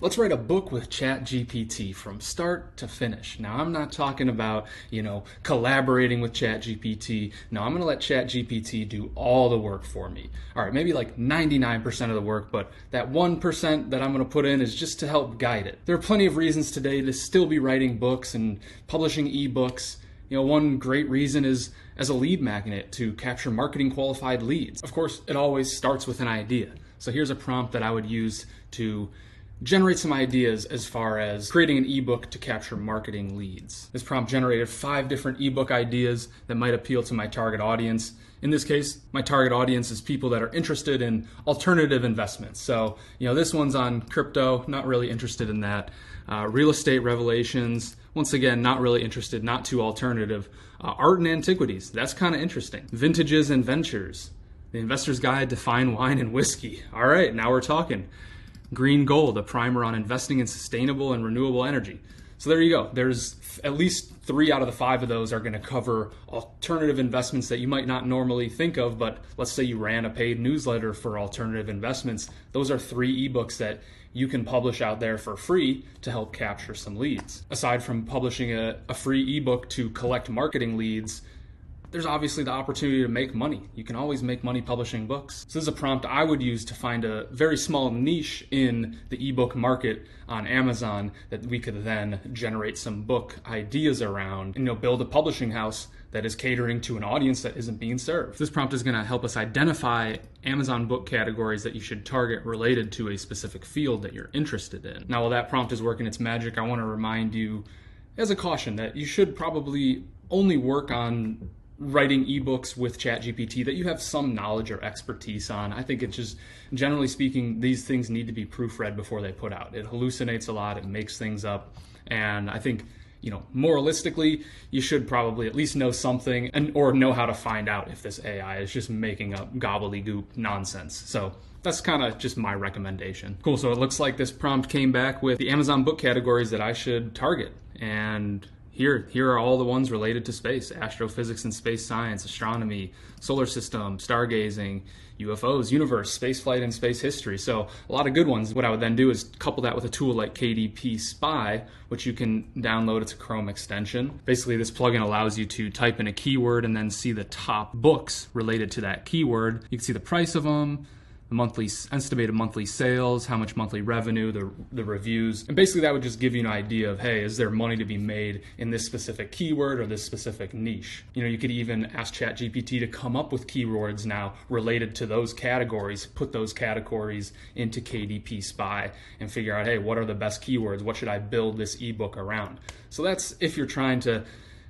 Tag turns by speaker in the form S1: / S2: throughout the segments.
S1: Let's write a book with ChatGPT from start to finish. Now, I'm not talking about, collaborating with ChatGPT. No, I'm going to let ChatGPT do all the work for me. All right, maybe like 99% of the work, but that 1% that I'm going to put in is just to help guide it. There are plenty of reasons today to still be writing books and publishing ebooks. One great reason is as a lead magnet to capture marketing qualified leads. Of course, it always starts with an idea. So here's a prompt that I would use to generate some ideas as far as creating an ebook to capture marketing leads. This prompt generated 5 different ebook ideas that might appeal to my target audience. In this case, my target audience is people that are interested in alternative investments. So, this one's on crypto, not really interested in that. Real estate revelations, once again, not really interested, not too alternative. Art and antiquities, that's kind of interesting. Vintages and ventures, the investor's guide to fine wine and whiskey. All right, now we're talking. Green Gold, a primer on investing in sustainable and renewable energy. So there you go. There's at least 3 out of the 5 of those are going to cover alternative investments that you might not normally think of, but let's say you ran a paid newsletter for alternative investments. Those are 3 ebooks that you can publish out there for free to help capture some leads. Aside from publishing a free ebook to collect marketing leads, there's obviously the opportunity to make money. You can always make money publishing books. So this is a prompt I would use to find a very small niche in the ebook market on Amazon that we could then generate some book ideas around and build a publishing house that is catering to an audience that isn't being served. This prompt is going to help us identify Amazon book categories that you should target related to a specific field that you're interested in. Now, while that prompt is working its magic, I want to remind you as a caution that you should probably only work on writing ebooks with ChatGPT that you have some knowledge or expertise on. I think it's just, generally speaking, these things need to be proofread before they put out. It hallucinates a lot, it makes things up, and I think, moralistically, you should probably at least know something or know how to find out if this AI is just making up gobbledygook nonsense. So that's kind of just my recommendation. Cool, so it looks like this prompt came back with the Amazon book categories that I should target, and Here are all the ones related to space: astrophysics and space science, astronomy, solar system, stargazing, UFOs, universe, spaceflight, and space history. So a lot of good ones. What I would then do is couple that with a tool like KDP Spy, which you can download. It's a Chrome extension. Basically, this plugin allows you to type in a keyword and then see the top books related to that keyword. You can see the price of them, the estimated monthly sales, how much monthly revenue, the reviews. And basically that would just give you an idea of, hey, is there money to be made in this specific keyword or this specific niche? You could even ask ChatGPT to come up with keywords now related to those categories, put those categories into KDP Spy and figure out, hey, what are the best keywords? What should I build this ebook around? So that's if you're trying to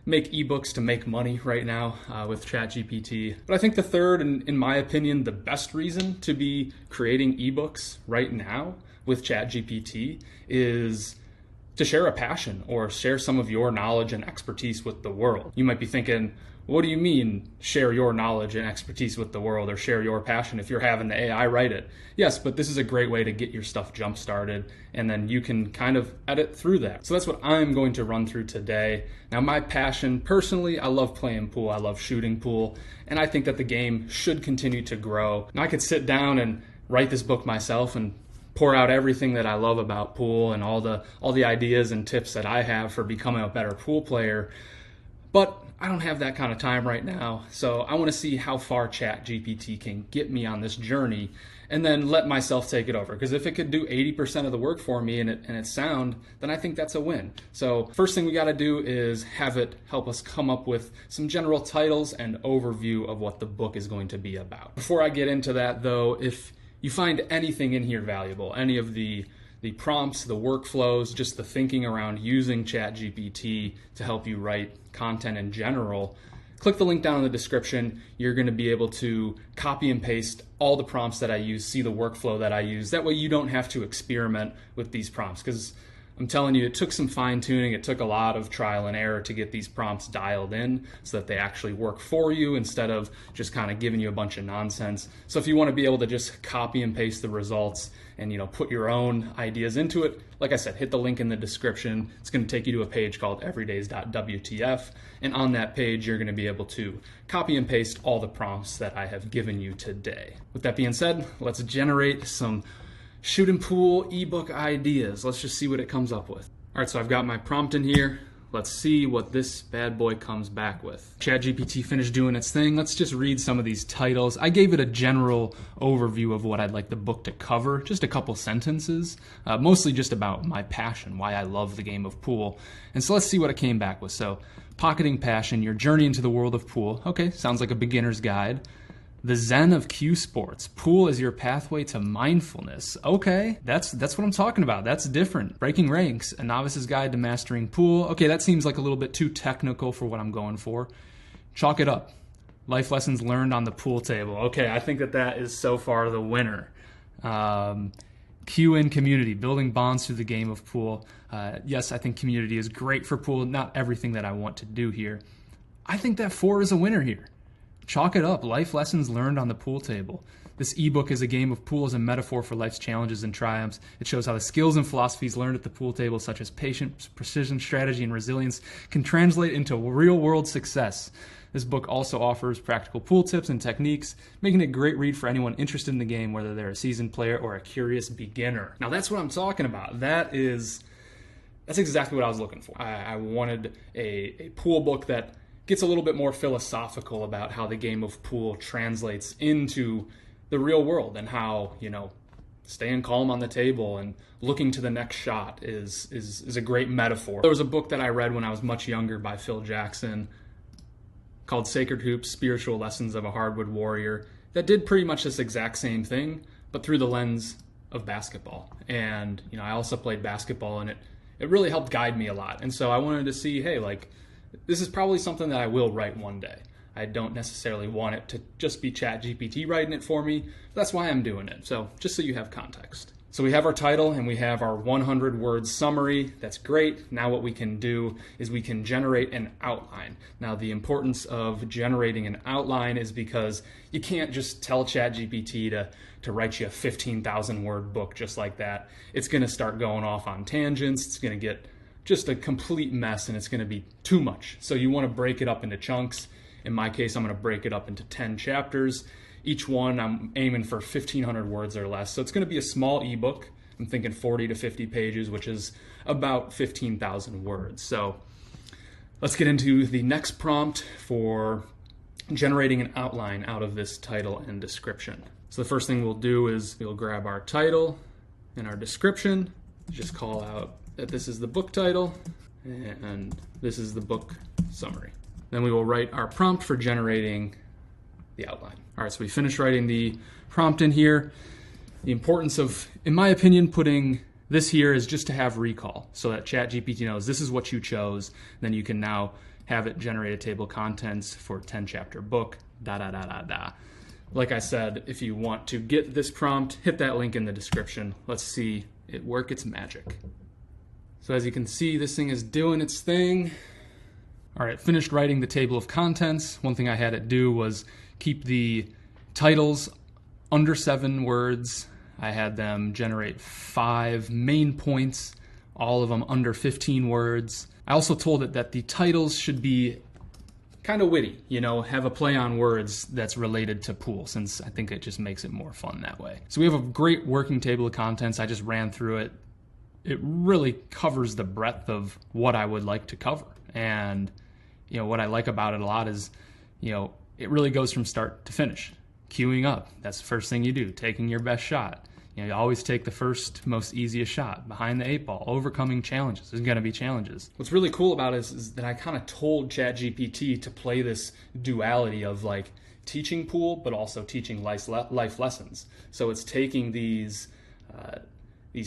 S1: make ebooks to make money right now with ChatGPT. But I think the third, and in my opinion, the best reason to be creating ebooks right now with ChatGPT is to share a passion or share some of your knowledge and expertise with the world. You might be thinking, what do you mean share your knowledge and expertise with the world or share your passion if you're having the AI write it? Yes, but this is a great way to get your stuff jump started, and then you can kind of edit through that. So that's what I'm going to run through today. Now, my passion, personally, I love playing pool, I love shooting pool, and I think that the game should continue to grow. Now, I could sit down and write this book myself and pour out everything that I love about pool and all the ideas and tips that I have for becoming a better pool player, but I don't have that kind of time right now, so I want to see how far ChatGPT can get me on this journey and then let myself take it over. Because if it could do 80% of the work for me and it's sound, then I think that's a win. So first thing we got to do is have it help us come up with some general titles and overview of what the book is going to be about. Before I get into that though, if you find anything in here valuable, any of the prompts, the workflows, just the thinking around using ChatGPT to help you write content in general, click the link down in the description. You're going to be able to copy and paste all the prompts that I use, see the workflow that I use. That way you don't have to experiment with these prompts, because I'm telling you, it took some fine tuning. It took a lot of trial and error to get these prompts dialed in so that they actually work for you instead of just kind of giving you a bunch of nonsense. So if you want to be able to just copy and paste the results and put your own ideas into it, like I said, hit the link in the description. It's going to take you to a page called everydays.wtf, and on that page you're going to be able to copy and paste all the prompts that I have given you today. With that being said, let's generate some shooting pool ebook ideas. Let's just see what it comes up with. All right, so I've got my prompt in here. Let's see what this bad boy comes back with. ChatGPT finished doing its thing. Let's just read some of these titles. I gave it a general overview of what I'd like the book to cover, just a couple sentences, mostly just about my passion, why I love the game of pool. And so let's see what it came back with. So, pocketing passion, your journey into the world of pool. Okay, sounds like a beginner's guide. The Zen of Cue Sports. Pool is your pathway to mindfulness. Okay, that's what I'm talking about. That's different. Breaking Ranks, a novice's guide to mastering pool. Okay, that seems like a little bit too technical for what I'm going for. Chalk it up. Life lessons learned on the pool table. Okay, I think that is so far the winner. Cue in community, building bonds through the game of pool. Yes, I think community is great for pool. Not everything that I want to do here. I think that 4 is a winner here. Chalk it up. Life lessons learned on the pool table. This ebook is a game of pool as a metaphor for life's challenges and triumphs. It shows how the skills and philosophies learned at the pool table, such as patience, precision, strategy, and resilience, can translate into real-world success. This book also offers practical pool tips and techniques, making it a great read for anyone interested in the game, whether they're a seasoned player or a curious beginner. Now, that's what I'm talking about. That's exactly what I was looking for. I wanted a pool book that gets a little bit more philosophical about how the game of pool translates into the real world and how, staying calm on the table and looking to the next shot is a great metaphor. There was a book that I read when I was much younger by Phil Jackson called Sacred Hoops, Spiritual Lessons of a Hardwood Warrior that did pretty much this exact same thing, but through the lens of basketball. And, I also played basketball, and it really helped guide me a lot. And so I wanted to see, hey, this is probably something that I will write one day. I don't necessarily want it to just be ChatGPT writing it for me. That's why I'm doing it. So just so you have context. So we have our title and we have our 100-word summary. That's great. Now what we can do is we can generate an outline. Now the importance of generating an outline is because you can't just tell ChatGPT to write you a 15,000-word book just like that. It's going to start going off on tangents. It's going to get just a complete mess, and it's going to be too much. So you want to break it up into chunks. In my case, I'm going to break it up into 10 chapters. Each one, I'm aiming for 1,500 words or less. So it's going to be a small ebook. I'm thinking 40 to 50 pages, which is about 15,000 words. So let's get into the next prompt for generating an outline out of this title and description. So the first thing we'll do is we'll grab our title and our description, just call out that this is the book title and this is the book summary. Then we will write our prompt for generating the outline. All right, so we finished writing the prompt in here. The importance of, in my opinion, putting this here is just to have recall so that ChatGPT knows this is what you chose. Then you can now have it generate a table of contents for a 10-chapter book, Like I said, if you want to get this prompt, hit that link in the description. Let's see it work its magic. So as you can see, this thing is doing its thing. All right, finished writing the table of contents. One thing I had it do was keep the titles under 7 words. I had them generate 5 main points, all of them under 15 words. I also told it that the titles should be kind of witty, have a play on words that's related to pool, since I think it just makes it more fun that way. So we have a great working table of contents. I just ran through it. It really covers the breadth of what I would like to cover. And, what I like about it a lot is, it really goes from start to finish. Queuing up, that's the first thing you do, taking your best shot. You always take the first, most easiest shot, behind the 8 ball, overcoming challenges. There's going to be challenges. What's really cool about it is that I kind of told ChatGPT to play this duality of teaching pool, but also teaching life lessons. So it's taking these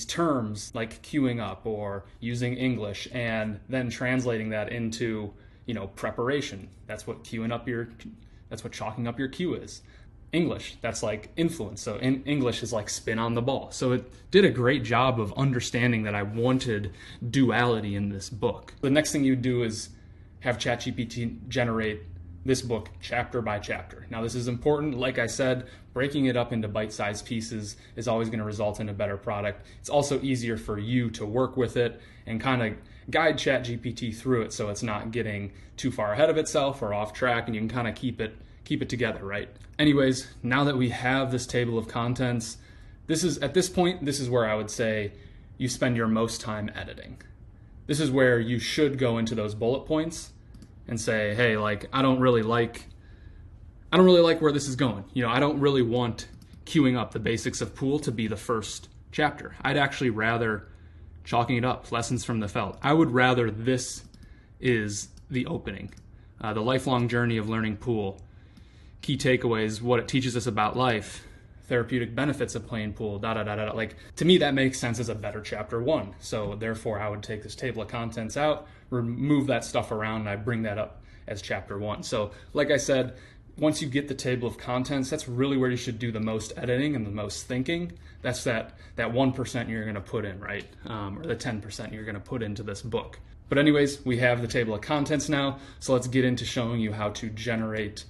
S1: terms like queuing up or using English and then translating that into, preparation. That's what chalking up your cue is. English, that's like influence. So in English is like spin on the ball. So it did a great job of understanding that I wanted duality in this book. The next thing you do is have ChatGPT generate this book chapter by chapter. Now this is important. Like I said, breaking it up into bite-sized pieces is always going to result in a better product. It's also easier for you to work with it and kind of guide ChatGPT through it so it's not getting too far ahead of itself or off track, and you can kind of keep it together, right? Anyways, now that we have this table of contents, At this point, this is where I would say you spend your most time editing. This is where you should go into those bullet points and say, hey, like, I don't really like where this is going. I don't really want queuing up the basics of pool to be the first chapter. I'd actually rather chalking it up, lessons from the felt. I would rather this is the opening, the lifelong journey of learning pool, key takeaways, what it teaches us about life, therapeutic benefits of playing pool, Like, to me, that makes sense as a better chapter 1. So therefore, I would take this table of contents out, remove that stuff around, and I bring that up as chapter 1. So like I said, once you get the table of contents, that's really where you should do the most editing and the most thinking. That's that 1% you're going to put in, right? Or the 10% you're going to put into this book. But anyways, we have the table of contents now, so let's get into showing you how to generate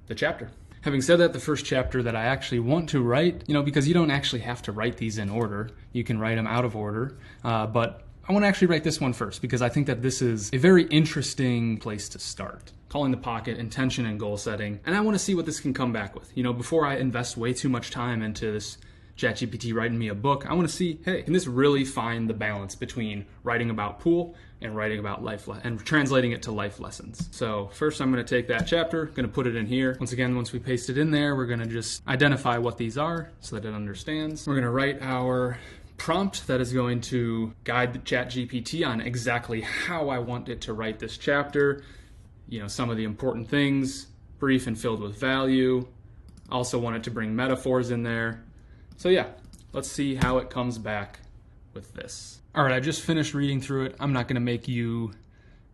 S1: the chapter. Having said that, the first chapter that I actually want to write, because you don't actually have to write these in order, you can write them out of order, but I want to actually write this one first because I think that this is a very interesting place to start. Calling the pocket, intention, and goal setting. And I want to see what this can come back with. Before I invest way too much time into this ChatGPT writing me a book, I want to see, hey, can this really find the balance between writing about pool and writing about life and translating it to life lessons. So first I'm going to take that chapter, going to put it in here. Once we paste it in there, we're going to just identify what these are so that it understands. We're going to write our prompt that is going to guide the ChatGPT on exactly how I want it to write this chapter. Some of the important things, brief and filled with value. Also want it to bring metaphors in there. So yeah, let's see how it comes back with this. All right, I just finished reading through it. I'm not going to make you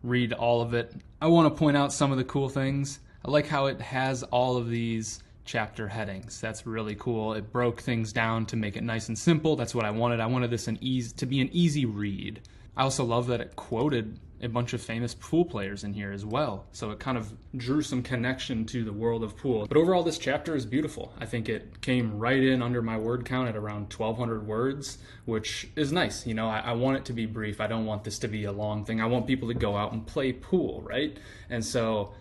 S1: read all of it. I want to point out some of the cool things. I like how it has all of these chapter headings. That's really cool. It broke things down to make it nice and simple. That's what I wanted. I wanted this to be an easy read. I also love that it quoted a bunch of famous pool players in here as well. So it kind of drew some connection to the world of pool. But overall, this chapter is beautiful. I think it came right in under my word count at around 1,200 words, which is nice. I want it to be brief. I don't want this to be a long thing. I want people to go out and play pool, right? And so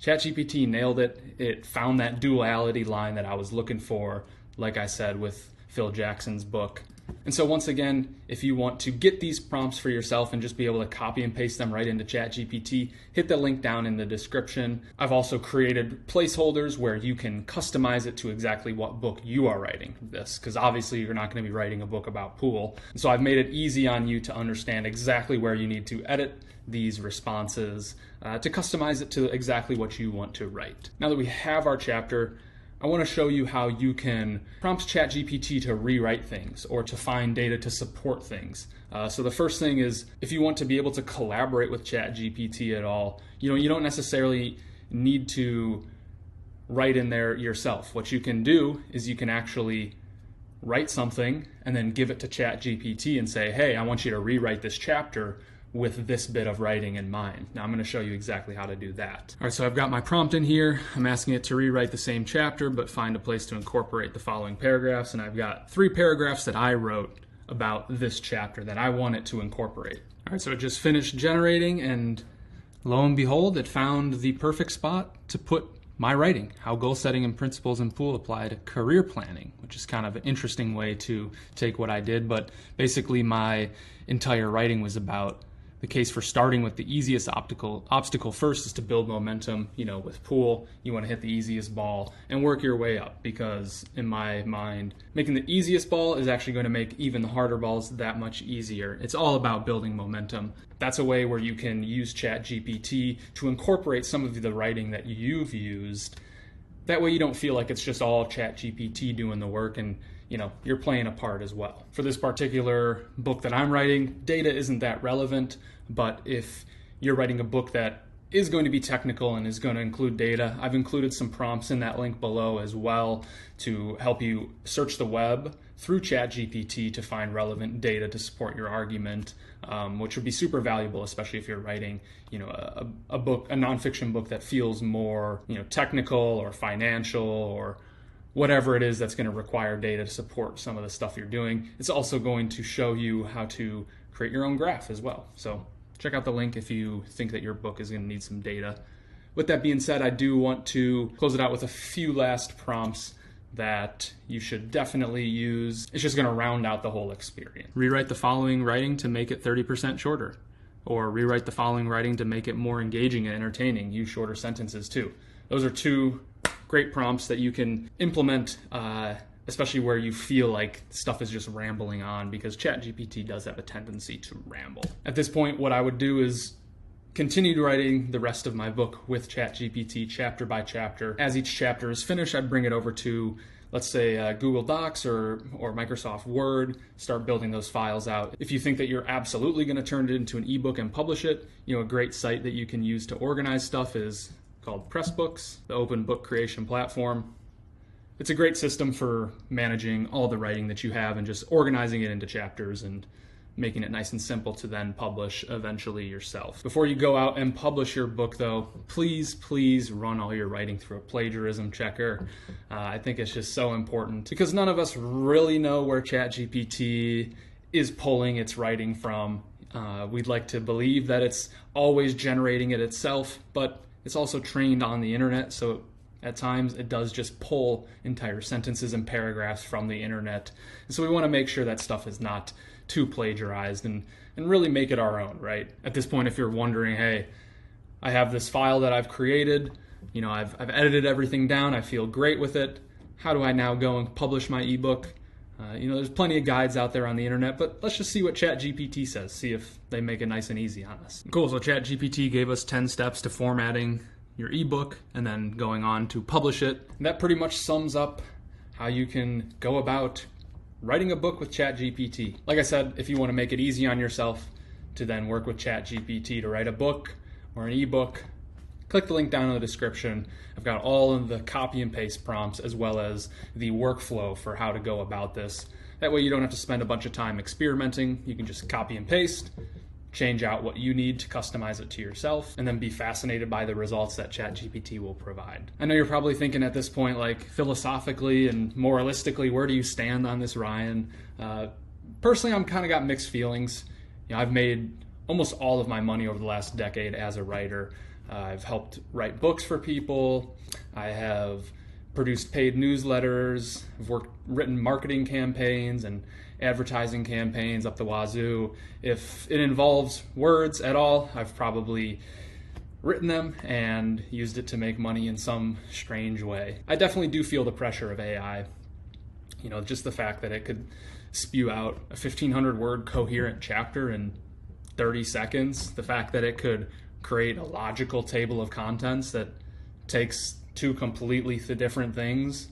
S1: ChatGPT nailed it. It found that duality line that I was looking for, like I said, with Phil Jackson's book. And so once again, if you want to get these prompts for yourself and just be able to copy and paste them right into ChatGPT, hit the link down in the description. I've also created placeholders where you can customize it to exactly what book you are writing this, because obviously you're not going to be writing a book about pool. And so I've made it easy on you to understand exactly where you need to edit these responses to customize it to exactly what you want to write. Now that we have our chapter, I want to show you how you can prompt ChatGPT to rewrite things or to find data to support things. So the first thing is, if you want to be able to collaborate with ChatGPT at all, you don't necessarily need to write in there yourself. What you can do is you can actually write something and then give it to ChatGPT and say, hey, I want you to rewrite this chapter with this bit of writing in mind. Now I'm going to show you exactly how to do that. All right, so I've got my prompt in here. I'm asking it to rewrite the same chapter, but find a place to incorporate the following paragraphs. And I've got 3 paragraphs that I wrote about this chapter that I want it to incorporate. All right, so it just finished generating, and lo and behold, it found the perfect spot to put my writing, how goal setting and principles in pool apply to career planning, which is kind of an interesting way to take what I did. But basically my entire writing was about the case for starting with the easiest obstacle first is to build momentum. With pool, you want to hit the easiest ball and work your way up, because in my mind, making the easiest ball is actually going to make even the harder balls that much easier. It's all about building momentum. That's a way where you can use ChatGPT to incorporate some of the writing that you've used. That way you don't feel like it's just all ChatGPT doing the work, and you're playing a part as well. For this particular book that I'm writing, data isn't that relevant, but if you're writing a book that is going to be technical and is going to include data, I've included some prompts in that link below as well to help you search the web through ChatGPT to find relevant data to support your argument, which would be super valuable, especially if you're writing, a book, a nonfiction book that feels more, technical or financial or whatever it is that's going to require data to support some of the stuff you're doing. It's also going to show you how to create your own graph as well. So check out the link if you think that your book is going to need some data. With that being said, I do want to close it out with a few last prompts that you should definitely use. It's just going to round out the whole experience. Rewrite the following writing to make it 30% shorter, or rewrite the following writing to make it more engaging and entertaining. Use shorter sentences too. Those are two great prompts that you can implement, especially where you feel like stuff is just rambling on, because ChatGPT does have a tendency to ramble. At this point, what I would do is continue writing the rest of my book with ChatGPT chapter by chapter. As each chapter is finished, I'd bring it over to, let's say, Google Docs or Microsoft Word, start building those files out. If you think that you're absolutely going to turn it into an ebook and publish it, a great site that you can use to organize stuff is called Pressbooks, the open book creation platform. It's a great system for managing all the writing that you have and just organizing it into chapters and making it nice and simple to then publish eventually yourself. Before you go out and publish your book though, please run all your writing through a plagiarism checker. I think it's just so important because none of us really know where ChatGPT is pulling its writing from. We'd like to believe that it's always generating it itself, but it's also trained on the internet, so at times it does just pull entire sentences and paragraphs from the internet. And so we want to make sure that stuff is not too plagiarized and really make it our own, right? At this point, if you're wondering, hey, I have this file that I've created, I've edited everything down, I feel great with it. How do I now go and publish my ebook? There's plenty of guides out there on the internet, but let's just see what ChatGPT says, see if they make it nice and easy on us. Cool, so ChatGPT gave us 10 steps to formatting your ebook and then going on to publish it. And that pretty much sums up how you can go about writing a book with ChatGPT. Like I said, if you want to make it easy on yourself to then work with ChatGPT to write a book or an ebook, click the link down in the description. I've got all of the copy and paste prompts as well as the workflow for how to go about this. That way you don't have to spend a bunch of time experimenting. You can just copy and paste, change out what you need to customize it to yourself, and then be fascinated by the results that ChatGPT will provide. I know you're probably thinking at this point, like, philosophically and moralistically, where do you stand on this, Ryan? Personally, I'm kind of got mixed feelings. I've made almost all of my money over the last decade as a writer. I've helped write books for people. I have produced paid newsletters. I've written marketing campaigns and advertising campaigns up the wazoo. If it involves words at all, I've probably written them and used it to make money in some strange way. I definitely do feel the pressure of AI. Just the fact that it could spew out a 1,500 word coherent chapter in 30 seconds. The fact that it could create a logical table of contents that takes two completely different things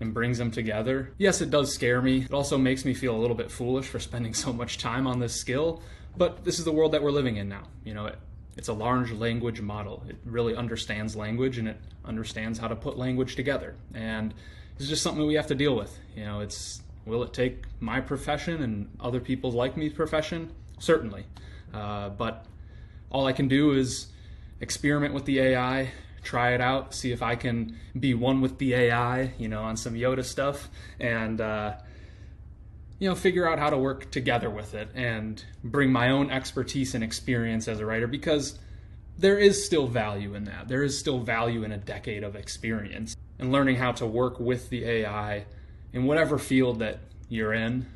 S1: and brings them together. Yes, it does scare me. It also makes me feel a little bit foolish for spending so much time on this skill, but this is the world that we're living in now. It's a large language model. It really understands language and it understands how to put language together. And it's just something we have to deal with. Will it take my profession and other people like me's profession? Certainly. But all I can do is experiment with the AI, try it out, see if I can be one with the AI, on some Yoda stuff, and figure out how to work together with it and bring my own expertise and experience as a writer, because there is still value in that. There is still value in a decade of experience, and learning how to work with the AI in whatever field that you're in,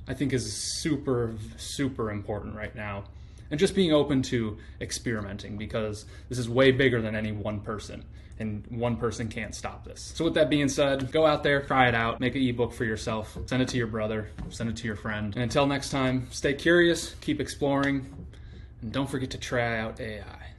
S1: I think is super, super important right now. And just being open to experimenting, because this is way bigger than any one person, and one person can't stop this. So with that being said, go out there, try it out, make an ebook for yourself, send it to your brother, send it to your friend. And until next time, stay curious, keep exploring, and don't forget to try out AI.